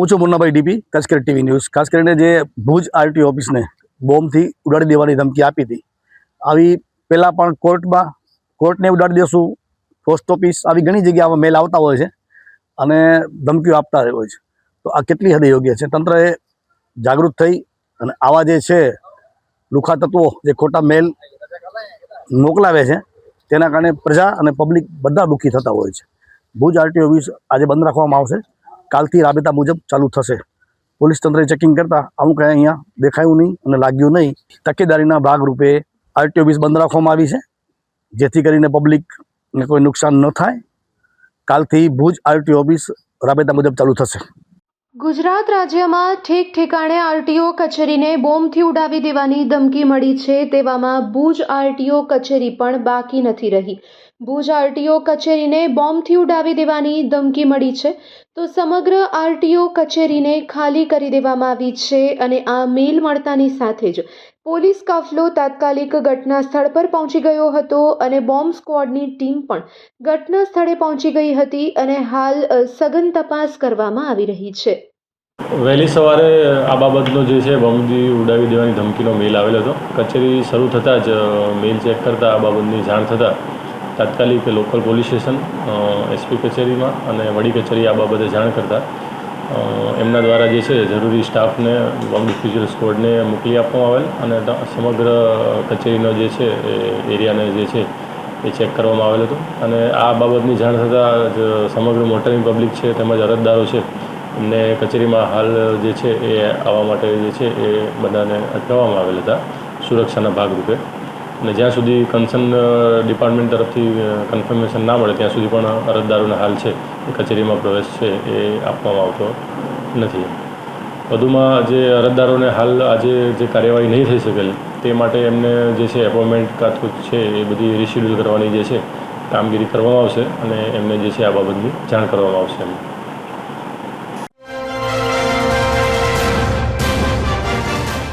હું છું Munnabhai DP, Kutch care TV news. ખાસ કરીને જે ભુજ આરટીઓ ઓફિસને બોમ્બથી ઉડાડી દેવાની ધમકી આપી હતી, આવી પહેલાં પણ કોર્ટને ઉડાડી દેશું, પોસ્ટ ઓફિસ, આવી ઘણી જગ્યાએ મેલ આવતા હોય છે અને ધમકીઓ આપતા હોય છે. તો આ કેટલી હદે યોગ્ય છે? તંત્રએ જાગૃત થઈ અને આવા જે છે લુખા તત્વો જે ખોટા મેલ મોકલાવે છે તેના કારણે પ્રજા અને પબ્લિક બધા દુઃખી થતા હોય છે. ભુજ આરટીઓ ઓફિસ આજે બંધ રાખવામાં આવશે. કાલથી રાબેતા મુજબ ચાલુ થશે. પોલીસ તંત્રે ચેકિંગ કરતા અમુક અહીંયા દેખાયું નહીં અને લાગ્યું નહીં. તકેદારીના ભાગરૂપે આરટીઓ ઓફિસ બંધ રાખવામાં આવી છે, જેથી કરીને પબ્લિકને કોઈ નુકસાન ન થાય. કાલથી ભુજ આરટીઓ ઓફિસ રાબેતા મુજબ ચાલુ થશે. ગુજરાત રાજ્યમાં ઠેક ઠેકાણે આરટીઓ કચેરીને બોમ્બથી ઉડાવી દેવાની ધમકી મળી છે. તેવામાં ભુજ આરટીઓ કચેરી પણ બાકી નથી રહી. ભુજ આરટીઓ કચેરીને બોમ્બથી ઉડાવી દેવાની ધમકી મળી છે, તો સમગ્ર આરટીઓ કચેરીને ખાલી કરી દેવામાં આવી છે. અને આ મેલ મળતાની સાથે જ પોલીસ કાફલો તાત્કાલિક ઘટના સ્થળ પર પહોંચી ગયો હતો અને બોમ્બ સ્ક્વોડની ટીમ પણ ઘટના સ્થળે પહોંચી ગઈ હતી અને હાલ સઘન તપાસ કરવામાં આવી રહી છે. વહેલી સવારે આ બાબતનો જે છે બોમ્બથી ઉડાવી દેવાની ધમકીનો મેલ આવેલો હતો. કચેરી શરૂ થતાં જ મેલ ચેક કરતાં આ બાબતની જાણ થતાં તાત્કાલિક લોકલ પોલીસ સ્ટેશન, એસપી કચેરીમાં અને વડી કચેરી આ બાબતે જાણ કરતાં એમના દ્વારા જે છે જરૂરી સ્ટાફને, બોમ્બ ડિફ્યુઝર સ્ક્વોડને મોકલી આપવામાં આવેલ અને સમગ્ર કચેરીનો જે છે એરિયાને જે છે એ ચેક કરવામાં આવેલો હતો. અને આ બાબતની જાણ થતાં જ સમગ્ર મોટરિંગ પબ્લિક છે તેમજ અરજદારો છે એમને કચેરીમાં હાલ જે છે એ આવવા માટે જે છે એ બધાને અટકાવવામાં આવેલ હતા સુરક્ષાના ભાગરૂપે. અને જ્યાં સુધી કન્સર્ન ડિપાર્ટમેન્ટ તરફથી કન્ફર્મેશન ના મળે ત્યાં સુધી પણ અરજદારોને હાલ છે એ કચેરીમાં પ્રવેશ છે એ આપવામાં આવતો નથી. વધુમાં જે અરજદારોને હાલ આજે જે કાર્યવાહી નહીં થઈ શકેલ તે માટે એમને જે છે એપોઇન્ટમેન્ટ કાં છે એ બધી રિશિડ્યુલ કરવાની જે છે કામગીરી કરવામાં આવશે અને એમને જે છે આ બાબતની જાણ કરવામાં આવશે.